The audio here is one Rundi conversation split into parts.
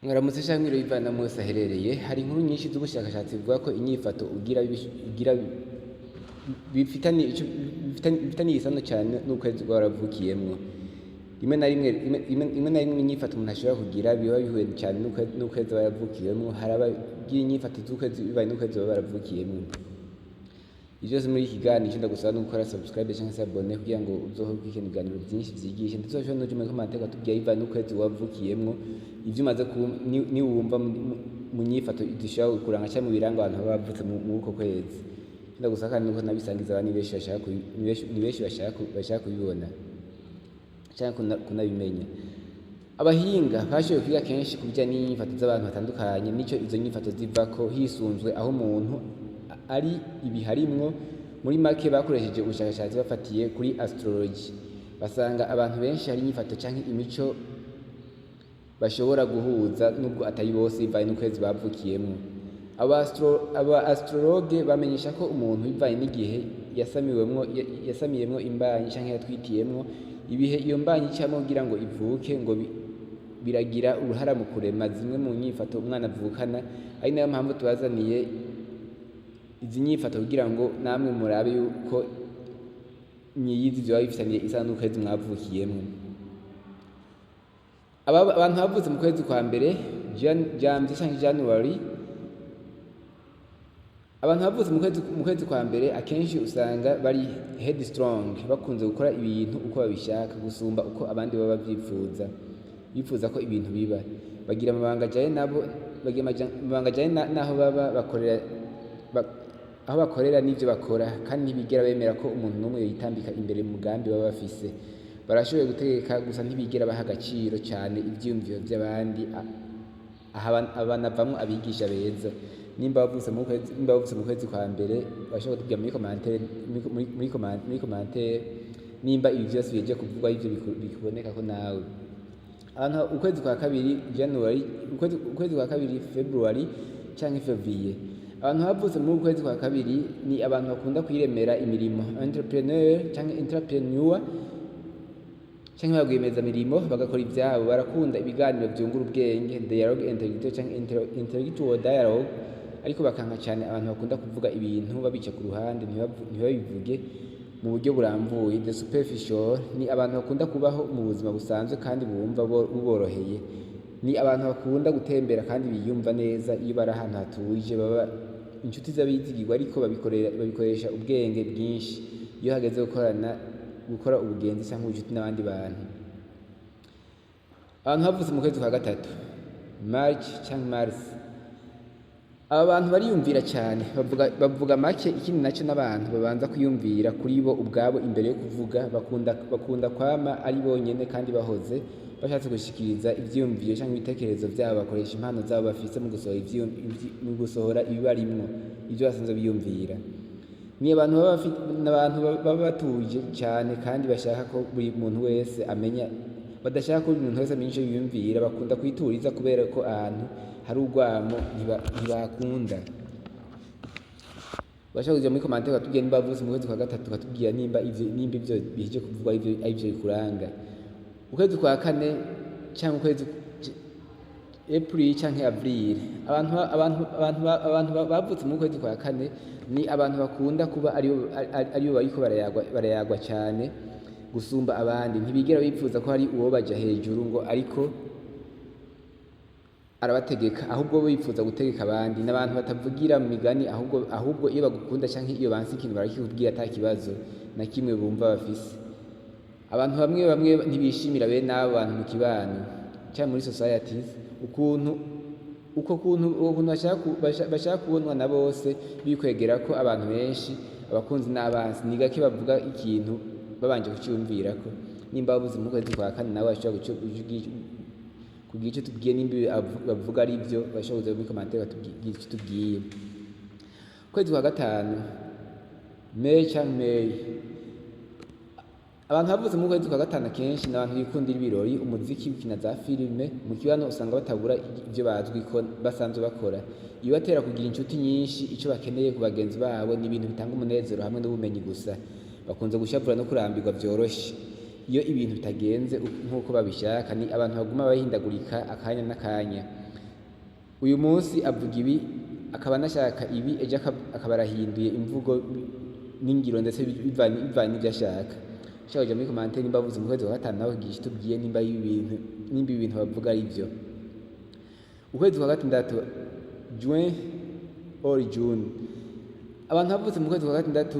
Mwaramutse canke bivana mwese aherereye. Hari inkuru nyinshi z'ubushakashatsi bivuga ko inyifato bifitaniye isano cane n'ukwezi waravukiyemwo. Rimwe na rimwe inyifato umuntu ashobora kugira biba bihuye cane n'ukwezi waravukiyemwo. Hari abagira inyifato z'ukwezi bibaye n'ukwezi baba baravukiyemwo. Ivyo vyose muri iki kiganiro ndagusaba no gukora subscribe canke se abone kugira ngo uzokurikirana ibiganiro vyinshi vyigisha, ndetse ushobora no kuja muri commentaire ukatubwira bivaye n'ukwezi wavukiyemwo ivyo umaze niwumva mu nyifato zishobora kukuranga canke mu biranga abantu baba bavutse muri uko kwezi. Ndagusaba kandi nuko nabisangiza abantu ni benshi bashaka kubibona canke kunabimenya. Abahinga bashoboye kwiga kenshi ku bijanye n'inyifato z'abantu batandukanye n'ico izo nyifato zivako hisunzwe aho umuntu ari ibiharimwo. Muri make bakoresheje ubushakashatsi bafatiye kuri astrology, basanga abantu benshi hari inyifato canke imico bashobora guhuza nubwo atari bose bivaye n'ukwezi bavukiyemwo. Aba astrologue bamenyesha ko umuntu bivaye n'igihe yasamiyemwo imbanyi canke yatwitiyemwo, ibihe iyo mbanyi icamwo kugira ngo ivuke ngo biragira uruhara mu kurema zimwe mu nyifato umwana avukana. Ari nayo mpamvu tubazaniye izi nyifato kugira ngo namwe murabe yuko myiyizi vyoba bifitaniye isano n'ukwezi mwavukiyemwo. Abantu bavutse mu kwezi kwa mbere Janvier canke January, abantu bavutse mu kwezi kwa mbere akenshi usanga bari headstrong, bakunze gukora ibintu uko babishaka gusumba uko abandi baba bifuza ko ibintu biba. Bagira amabanga ajanye n'aho baba aho bakorera n'ivyo bakora, kandi ntibigera bemera ko umuntu n'umwe yitambika imbere mu mugambi baba bafise. Barashoboye gutegeka gusa ntibigera baha agaciro cane ivyiyumviro vy'abandi. Abanavamwo abigisha beza. Nimba bavutse mu kwezi kwa mbere bashobora kutubwira muri commentaire nimba ibi vyose bije kuvugwa ivyo bikuboneka ko nawe. Abantu ukwezi kwa kabiri January, ukwezi kwa kabiri February canke Février. Abantu bavutse mu kwezi kwa kabiri ni abantu bakunda kwiremera imirimo, entrepreneur canke intrapreneur canke bagwemeza mirimo bagakora ivyabo. Barakunda ibiganiro vyungura ubwenge, dialogue intellectual canke intellectual dialogue, ariko bakanka cane abantu bakunda kuvuga ibintu babica ku ruhande ntibabivuge mu buryo burambuye. The superficial ni abantu bakunda kubaho mu buzima busanzwe kandi bumva buboroheye. Ni abantu bakunda gutembera kandi biyumva neza iyo bari ahantu hatuje. Baba inshuti z'abizigirwa ariko babikoresha ubwenge bwinshi iyo hageze gukora ubugenzi canke ubucuti n'abandi bantu. Abantu bavutse mu kwezi kwa gatatu March canke Mars, aba bantu bariyumvira cane, bavuga make. Ikindi naco n'abantu babanza kwiyumvira kuri bo ubwabo imbere yo kuvuga. Bakunda kwama ari bonyene kandi bahoze bashatse gushikiriza ivyiyumviro canke ibitekerezo vyabo. Bakoresha impano zabo bafise mu gusohora ibibarimwo ivyo basanzwe biyumvira. Ni abantu baba batuje cane kandi bashaka ko buri muntu wese amenya, badashaka ko buri muntu wese amenya ico yiyumvira. Bakunda kwituriza kubera ko ahantu hari urwamo ntibakunda. Bashaka kuja muri commentaire batubwira nimba bavutse mu kwezi kwa gatatu, batubwira nimba ivyo bije kuvugwa arivyo bikuranga. Ukwezi kwa kane canke ukwezi April canke Avril, abantu bavutse mu kwezi kwa kane ni abantu bakunda kuba aribo bariko barayagwa cane gusumba abandi. Ntibigera bipfuza ko hari uwo baja hejuru ngo ariko arabategeka, ahubwo bo bipfuza gutegeka abandi. N'abantu batavugira mu migani, ahubwo iyo bagukunda canke iyo banse ikintu barakikubwira ata kibazo na kimwe bumva bafise. Abantu bamwe ntibishimira bene abo bantu mu kibano canke muri societies, ukuntu bashaka kubonwa na bose, bikwegera ko abantu benshi abakunzi n'abansi. Ni gake bavuga ikintu babanje kuciyumvirako. Nimba bavuze mu kwezi kwa kane nawe bashobora kugira ico tubwiye. Nimba bavuga ari vyo bashobora kuza muri commentaire batubwira ico tubwiye. Kwezi kwa gatanu May canke May, abantu bavutse mu kwezi kwa gatanu kenshi n'abantu bikundira ibirori, umuziki, gukina za filime. Mu kibano usanga batabura ivyo bazwi ko basanzwe bakora. Iyo batera kugira inshuti nyinshi, ico bakeneye ku bagenzi babo ni ibintu bitanga umunezero hamwe n'ubumenyi gusa. Bakunze gushavura no kurambirwa vyoroshe iyo ibintu bitagenze nk'uko babishaka. Ni abantu baguma bahindagurika akanya n'akanya. uyu munsi avuga ibi akaba anashaka ibi, ejo akaba arahinduye imvugo n'ingiro ndetse bivanye n'ivyo ashaka. Ushaka kuja muri commentaire nimba avuze mu kwezi kwa gatanu nawe gisha tubwiye nimba ibintu bavuga ari vyo. Ukwezi kwa gatandatu Juin or June, abantu bavutse mu kwezi kwa gatandatu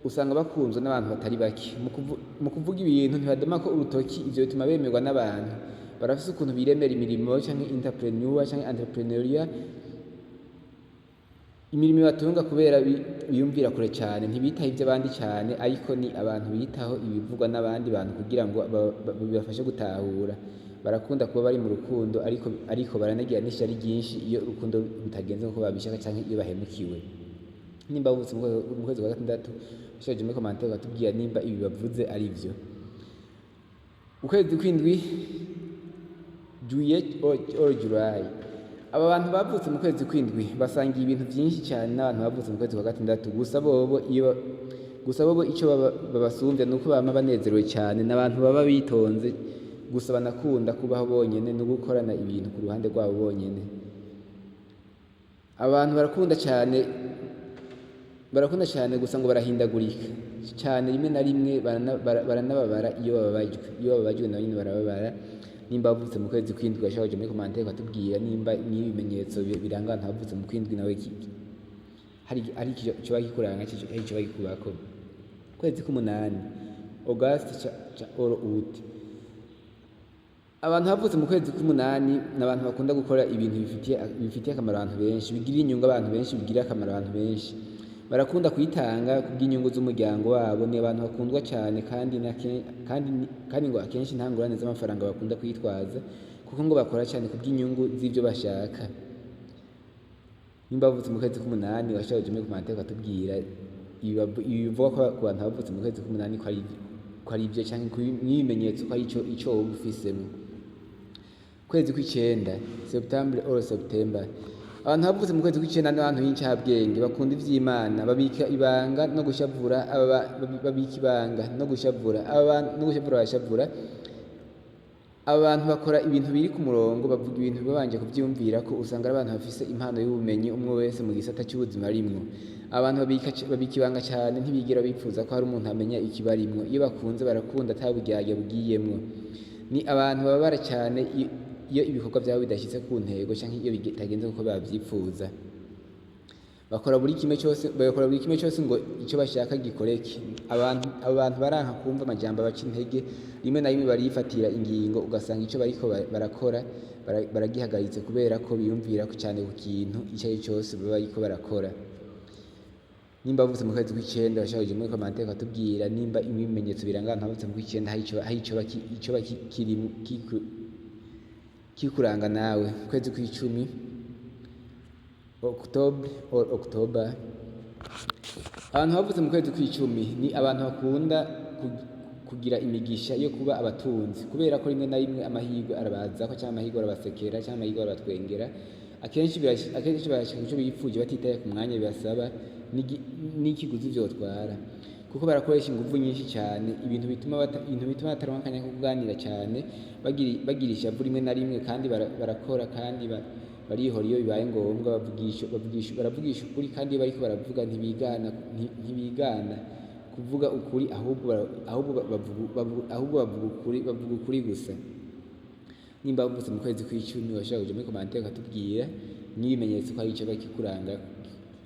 usanga bakunzwe n'abantu batari bake. Mu kuvuga ibintu ntibadoma ko urutoki, ivyo bituma bemerwa n'abantu. Barafise ukuntu biremera imirimo canke entrepreneuria, imirimo batunga kubera biyumvira kure cane, ntibitaho ivy'abandi cane, ariko ni abantu bitaho ibivugwa n'abandi bantu kugira ngo bibafashe gutahura. Barakunda kuba bari mu rukundo ariko baranagira n'ishari ryinshi iyo urukundo bitagenze nkuko babishaka canke iyo bahemukiwe. Nimba wuvutse mu kwezi kwa gatandatu ushaje muri commentaire batubwira nimba ibi bavuze ari vyo. Ukwezi kw'indwi Juillet or July, aba bantu bavutse mu kwezi kw'indwi basangiye ibintu vyinshi cyane n'abantu bavutse mu kwezi kwa gatandatu. Gusa bobo ico babasumbya nuko bama banezerewe cyane, n'abantu baba bitonze, gusa banakunda kubaho bonyene no gukorana ibintu ku ruhande rwabo bonyene. Abantu barakunda cyane gusa ngo barahindagurika cyane, rimwe na rimwe baranababara iyo bababajwe nabo nyene barababara. Nimba wavutse mu kwezi kw'indwi gashaje muri commentaire batubwira nimba n'ibimenyetso biranga abantu bavutse mu kw'indwi nawe hari ico bagikuranga ico bagikubako. Kwezi k'umunani August or Août, abantu bavutse mu kwezi k'umunani n'abantu bakunda gukora ibintu bifitiye akamaro abantu benshi, bigirira inyungu abantu benshi, bigirira akamaro abantu benshi. Barakunda kwitanga kubw'inyungu z'umuryango wabo, ni abantu bakundwa cyane kandi ngo akenshi nta ngorane z'amafaranga bakunda kwitwaza, kuko ngo bakora cyane kubw'inyungu z'ivyo bashaka. Nimba bavutse mu kwezi k'umunani washaje muri commentaire batubwira ibivuga ko abantu bavutse mu kwezi k'umunani ko ari ivyo canke n'ibimenyetso ko ari ico wowe ufisemo. Kwezi kw'icenda September or September, abantu bavutse mu kwezi kw'icenda n'abantu b'incabwenge, bakunda ivy'Imana, babika ibanga no gushavura, barashavura. Aba bantu bakora ibintu biri ku murongo, bavuga ibintu babanje kuvyumvira ko, usanga ari abantu bafise impano y'ubumenyi umwe wese mu gisata cy'ubuzima arimwo. Abantu babika ibanga cyane, ntibigera bipfuza ko hari umuntu amenya ikibarimwo. Iyo bakunze barakunda ataburyarya bugiyemwo. Ni abantu bababara cyane iyo ibikorwa byabo bidashyitse ku ntego canke iyo bitagenze uko bavyipfuza. Bakora buri kimwe cyose ngo ico bashaka gikoreke. Abantu baranka kumva amajambo baca intege, rimwe na rimwe barifatira ingingo ugasanga ico bariko barakora baragihagaritse kubera ko biyumvira ko cyane ku kintu ico ari cyose baba bariko barakora. Nimba bavutse mu kwezi kw'icenda bashaje muri commentaire batubwira nimba ibimenyetso biranga abantu bavutse mu kw'icenda hari ico kikuranga nawe. Kwezi kw'icumi October, abantu bavutse mu kwezi kw'icumi ni abantu bakunda kugira imigisha yo kuba abatunzi, kubera ko rimwe na rimwe amahirwe arabazako canke amahirwe arabasekera canke amahirwe arabatwengera. Akenshi barashika ico bipfuje batitaye ku mwanya bibasaba n'ikiguzi vyotwara, kuko barakoresha inguvu nyinshi cyane, ibintu bituma bataronka akanya ko kuganira cyane, bagira ishavu rimwe na rimwe, kandi barakora kandi barihora iyo bibaye ngombwa. Baravugisha ukuri, kandi iyo bariko baravuga ntibigana kuvuga ukuri, ahubwo bavuga ukuri gusa. Nimba bavutse mu kwezi kw'icumi washaka kuja muri commentaire katubwira n'ibimenyetso ko ari ico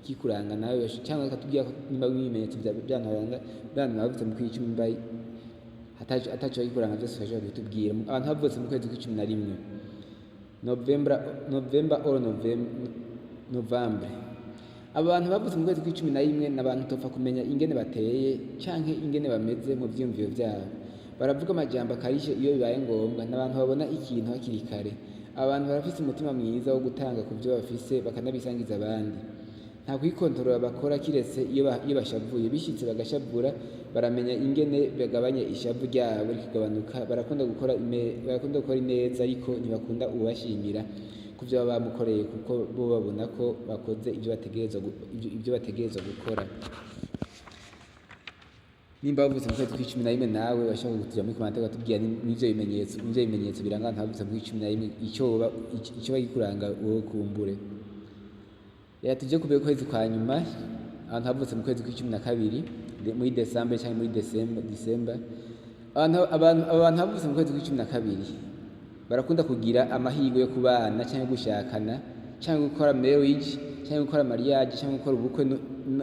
kikuranga nawe, cyangwa katubwira nimba ibimenyetso byantu bavutse mu kw'icumi mba ataco kikuranga byose washaka kutubwira. Abantu bavutse mu kwezi kw'icumi na rimwe November or November, abantu bavutse mu kwezi kw'icumi na rimwe n'abantu topfa kumenya ingene bateye canke ingene bameze mu vyumviro vyabo. Baravuga amajambo akarishe iyo bibaye ngombwa, n'abantu babona ikintu hakiri kare. Abantu barafise umutima mwiza wo gutanga ku byo bafise bakanabisangiza abandi. Nta kwikontorora bakora kiretse iyo bashavuye, bishitse bagashavura, baramenya ingene bagabanya ishavu ryabo rikigabanuka. Barakunda gukora ineza, ariko ntibakunda ubashimira ku byo baba bamukoreye, kuko bo babona ko bakoze ibyo bategerezwa gukora. nimba wavutse mu kwezi kw'icumi na rimwe nawe bashobora kutuja muri komante bakatubwira n'ivyo bimenyetso biranga ahantu havutse mu kw'icumi na rimwe ico woba gikuranga wowe kumbure. Reka tuje ku kwezi kwa nyuma ahantu havutse mu kwezi kw'icumi na kabiri muri Desambre canke muri Disemba. Abantu havutse mu kwezi kw'icumi na kabiri barakunda kugira amahirwe yo kubana canke gushakana canke gukora marriage canke gukora mariage canke gukora ubukwe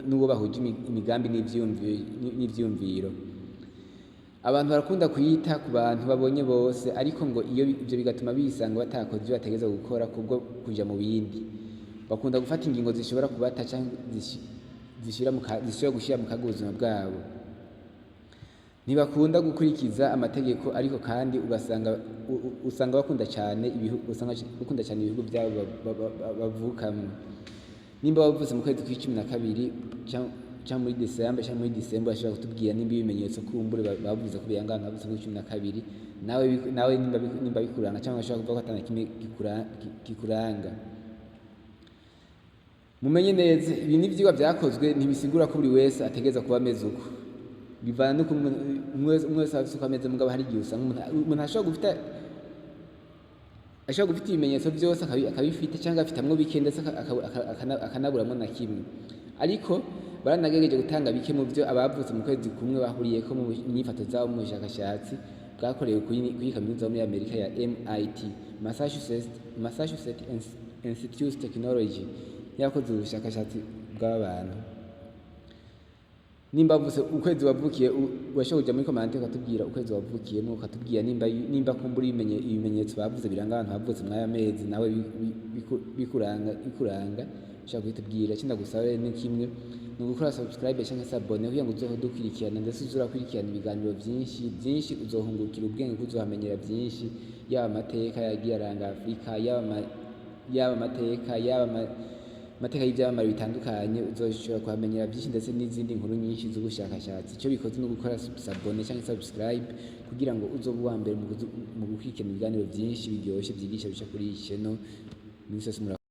n'uwo bahuje imigambi n'ivyumviro. Abantu barakunda kuyita ku bantu babonye bose, ariko ngo ivyo bigatuma bisanga batakoze ivyo bategerezwa gukora kubwo kuja mu bindi. Bakunda gufata ingingo zishobora kubata canke zishobora gushira mu kaga ubuzima bwabo. Ntibakunda gukurikiza amategeko, ariko kandi usanga bakunda cyane ibihugu byabo bavukamwo. Nimba wavutse mu kwezi kw'icumi na kabiri canke muri Desambre canke muri Disemba bashobora kutubwira nimba ibimenyetso kumbure bavuze ko biranga ahantu havutse mu kwezi kw'icumi na kabiri nawe nimba bikuranga canke bashobora kuvuga ko atana kimwe kikuranga. Mumenye neza ibi n'ivyigwa vyakozwe ntibisigura ko buri wese ategereza kuba ameze uko, bivana nuko umwe wese afise uko ameze, mugabo hari igihe usanga umuntu ashobora gufita ibimenyetso vyose akabifita canke afitamwo bike ndetse akanaburamwo na kimwe. Ariko baranagerageje gutanga bike mu vyo abavutse mu kwezi kumwe bahuriyeko mu nyifato zabo mu bushakashatsi bwakorewe kuri kaminuza yo muri Amerika ya MIT, Massachusetts Institute of Technology, yakoze ubushakashatsi bw'abantu. Nimba wavutse ukwezi wavukiye urashobora kuja muri komante ukatubwira ukwezi wavukiyemo, ukatubwira nimba kumbura ibimenyetso bavuze biranga ahantu havutse mw'aya mezi nawe bikuranga ushobora kuhitubwira. Ikindi ndagusaba ni kimwe, ni ugukora subscribe canke se abone kugira ngo uzohore udukurikirana ndetse uzokurikirana ibiganiro vyinshi uzohungukira ubwenge kuko uzohamenyera vyinshi, yaba amateka yagiye aranga Afrika, yaba amateka y'ivyamamare bitandukanye, uzoshobora kuhamenyera vyinshi ndetse n'izindi nkuru nyinshi z'ubushakashatsi. Ico bikoze no gukora abone canke subscribe kugira ngo uzobe uwa mbere mu gukurikirana ibiganiro vyinshi biryoshe vyigisha bica kuri iyi channel.